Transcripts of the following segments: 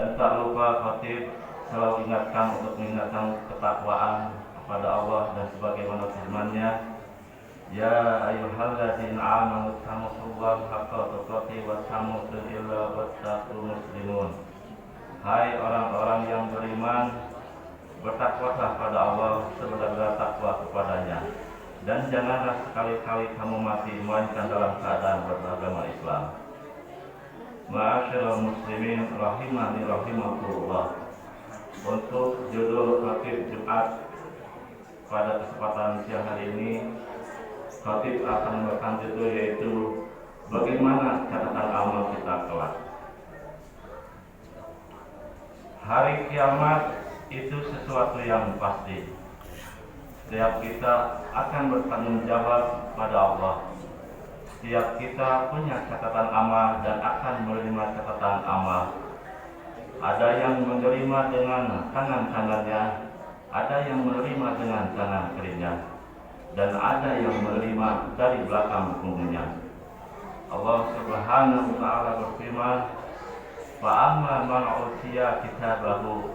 Dan tak lupa khatib selalu ingatkan untuk mengingatkan ketakwaan kepada Allah dan sebagaimana firman-Nya, ya ayyuhalladzina amanu taqullaha haqqa tuqatih wa tamutunna illa wa antum muslimun. Hai orang-orang yang beriman, bertakwalah pada Allah sebenar-benar takwa kepadanya, dan janganlah sekali-kali kamu mati melainkan dalam keadaan beragama Islam. Ma'asyiral muslimin rahimani rahimakumullah. Untuk judul khatib Jumat pada kesempatan siang hari ini, khatib akan memberikan judul yaitu bagaimana catatan amal kita kelak. Hari kiamat itu sesuatu yang pasti. Setiap kita akan bertanggung jawab pada Allah. Setiap kita punya catatan amal dan akan menerima catatan amal. Ada yang menerima dengan tangan kanannya, ada yang menerima dengan tangan kirinya, dan ada yang menerima dari belakang punggungnya. Allah Subhanahu wa ta'ala berfirman, fa amma man utiya kitabahu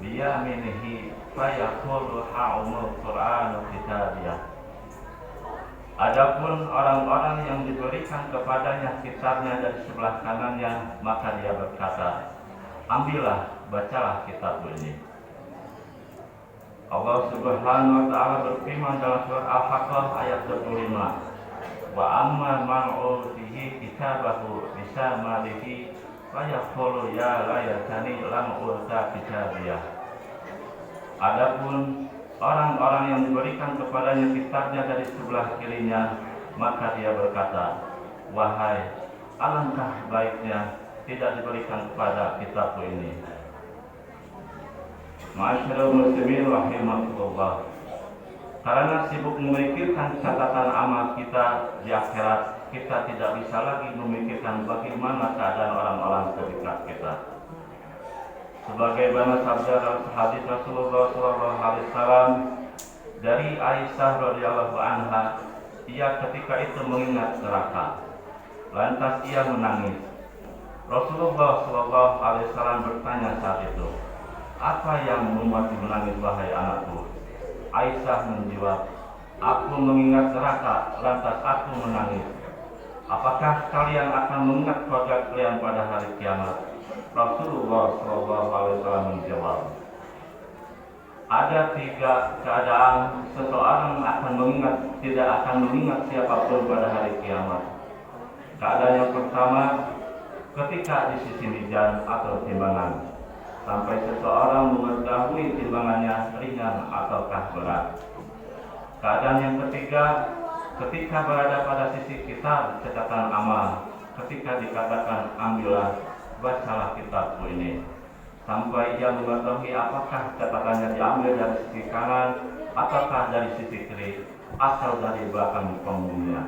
biyaminihi fayaqulu ha'umul qur'anu kitabiyah. Adapun orang-orang yang diberikan kepadanya kitabnya dari sebelah kanannya, maka dia berkata, ambillah, bacalah kitab ini. Allah Subhanahu wa ta'ala berfirman dalam surat Al-Haqqah ayat 25, wa amma man utihi kitabahu bisamalihi fayaqulu ya layatani lam uta kitabiyah. Adapun orang-orang yang diberikan kepadanya kitabnya dari sebelah kirinya, maka dia berkata, wahai, alangkah baiknya tidak diberikan kepada kitabku ini. Ma'asyiral muslimin rahimakumullah. Karena sibuk memikirkan catatan amal kita di akhirat, kita tidak bisa lagi memikirkan bagaimana keadaan orang-orang terdekat kita. Sebagaimana sabda hadis Rasulullah SAW dari Aisyah radhiyallahu anha, ia ketika itu mengingat neraka, lantas ia menangis. Rasulullah SAW bertanya saat itu, apa yang membuatmu menangis wahai anakku? Aisyah menjawab, aku mengingat neraka, lantas aku menangis. Apakah kalian akan mengingat keluarga kalian pada hari kiamat? Rasulullah SAW menjawab, ada 3 keadaan seseorang akan tidak akan mengingat siapapun pada hari kiamat. Keadaan yang pertama, ketika di sisi mizan atau timbangan, sampai seseorang mengetahui timbangannya ringan ataukah berat. Keadaan yang ketiga, ketika berada pada sisi kitab catatan amal, ketika dikatakan ambillah, bacalah kitabku ini, sampai ia mengetahui apakah catatannya diambil dari sisi kanan ataukah dari sisi kiri atau dari belakang punggungnya.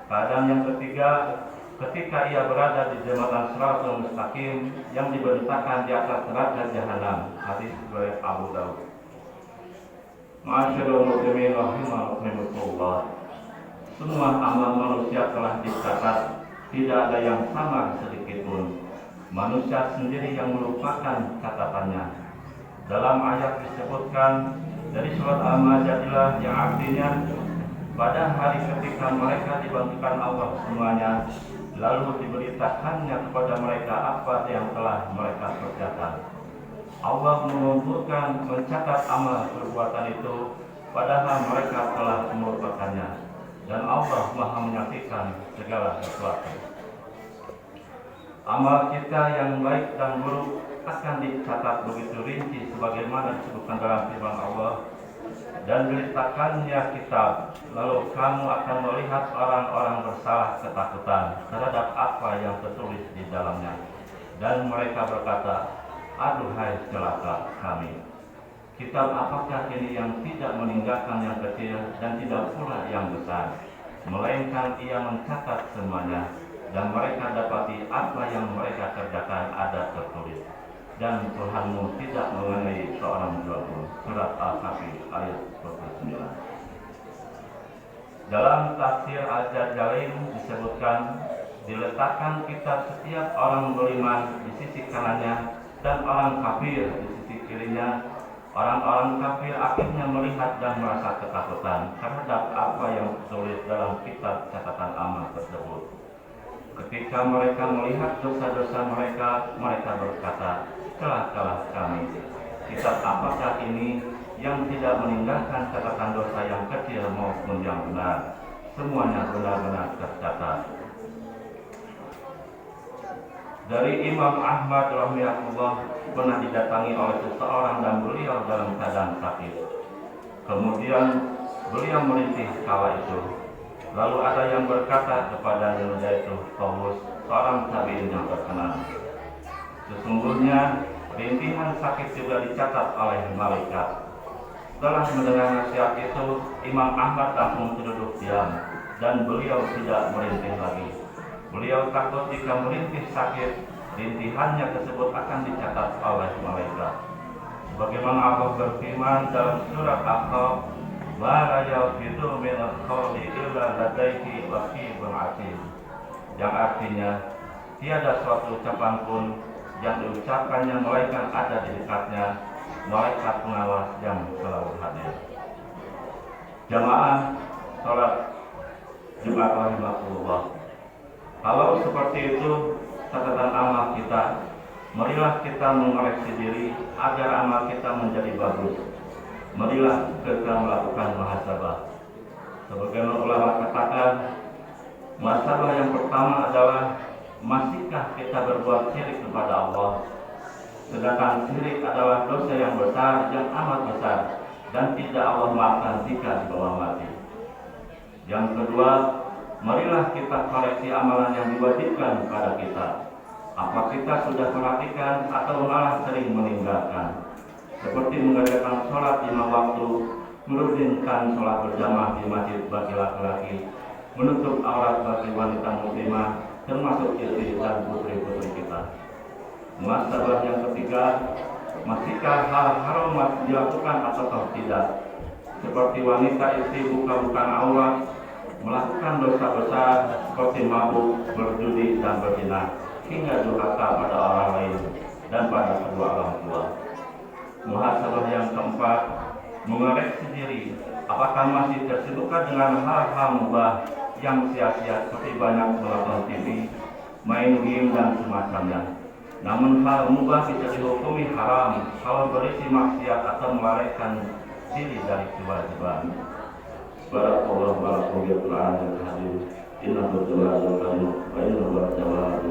Keadaan yang ketiga, ketika ia berada di jembatan Shiratal Mustaqim yang dibentangkan di atas neraka jahanam. Hadis riwayat Abu Daud. Ma'asyiral muslimin rahimakumullah. Semua amal manusia telah dicatat, tidak ada yang sama sedikit pun. Manusia sendiri yang melupakan catatannya. Dalam ayat disebutkan dari surat Al-Majadilah yang artinya, pada hari ketika mereka dibangkitkan Allah semuanya, lalu diberitakannya kepada mereka apa yang telah mereka kerjakan. Allah mengumpulkan mencatat amal perbuatan itu, padahal mereka telah melupakannya. Dan Allah Maha menyaksikan segala sesuatu. Amal kita yang baik dan buruk akan dicatat begitu rinci sebagaimana disebutkan dalam firman Allah. Dan diletakkannya kitab, lalu kamu akan melihat orang-orang bersalah ketakutan terhadap apa yang tertulis di dalamnya. Dan mereka berkata, aduhai celaka kami. Kitab apakah ini yang tidak meninggalkan yang kecil dan tidak pula yang besar, melainkan ia mencatat semuanya. Dan mereka dapati apa yang mereka kerjakan ada tertulis. Dan Tuhanmu tidak mengenai seorang jua-jua. Surat Al-Kahfi ayat 29. Dalam tafsir Al-Jalain disebutkan, diletakkan kitab setiap orang beriman di sisi kanannya dan orang kafir di sisi kirinya. Orang-orang kafir akhirnya melihat dan merasa ketakutan terhadap apa yang tertulis dalam kitab catatan amal tersebut. Ketika mereka melihat dosa-dosa mereka, mereka berkata, "Celah-celah kami. Kitab apakah ini yang tidak meninggalkan catatan dosa yang kecil maupun yang benar? Semuanya benar-benar tercatat." Dari Imam Ahmad rahimahullah pernah didatangi oleh seseorang dan beliau dalam keadaan sakit. Kemudian beliau merintih kala itu. Lalu ada yang berkata kepada yaitu Tawus, seorang tabi'in yang terkenal, "Sesungguhnya rintihan sakit juga dicatat oleh malaikat." Setelah mendengar nasihat itu, Imam Ahmad langsung duduk diam dan beliau tidak merintih lagi. Beliau takut jika merintih sakit, rintihannya tersebut akan dicatat oleh malaikat. Sebagaimana Allah berfirman dalam surat Al-Qaf, "La yalfidu min al-qawli illa ladaihi raqibun atid." Yang artinya, tiada suatu ucapan pun yang diucapkannya melainkan ada di dekatnya malaikat pengawas yang selalu hadir. Jamaah salat Jumat rahimahullah. Kalau seperti itu catatan amal kita, marilah kita mengoreksi diri agar amal kita menjadi bagus. Marilah kita melakukan muhasabah. Sebagaimana ulama katakan, muhasabah yang pertama adalah masihkah kita berbuat syirik kepada Allah. Sedangkan syirik adalah dosa yang besar, yang amat besar, dan tidak Allah maafkan jika dibawa mati. Yang kedua, marilah kita koreksi amalan yang diwajibkan pada kita. Apa kita sudah perhatikan atau malah sering meninggalkan? Seperti mengerjakan sholat 5 waktu, merutinkan sholat berjamaah di masjid bagi laki-laki, menutup aurat bagi wanita muslimah, termasuk istri dan putri-putri kita. Muhasabah yang ketiga, masihkah hal haram dilakukan atau tidak? Seperti wanita istri buka-bukaan aurat, melakukan dosa besar seperti mabuk, berjudi, dan berzina, hingga durhaka pada orang lain dan pada kedua orang tua. Muhasabah yang keempat, mengoreksi diri, apakah masih tersibukkan dengan hal-hal mubah yang sia-sia seperti banyak menonton TV, main game, dan semacamnya. Namun hal mubah bisa dihukumi haram kalau berisi maksiat atau melalaikan diri dari kewajiban. Barakallahu wa lakum ya Qur'an al-Hadim. Inna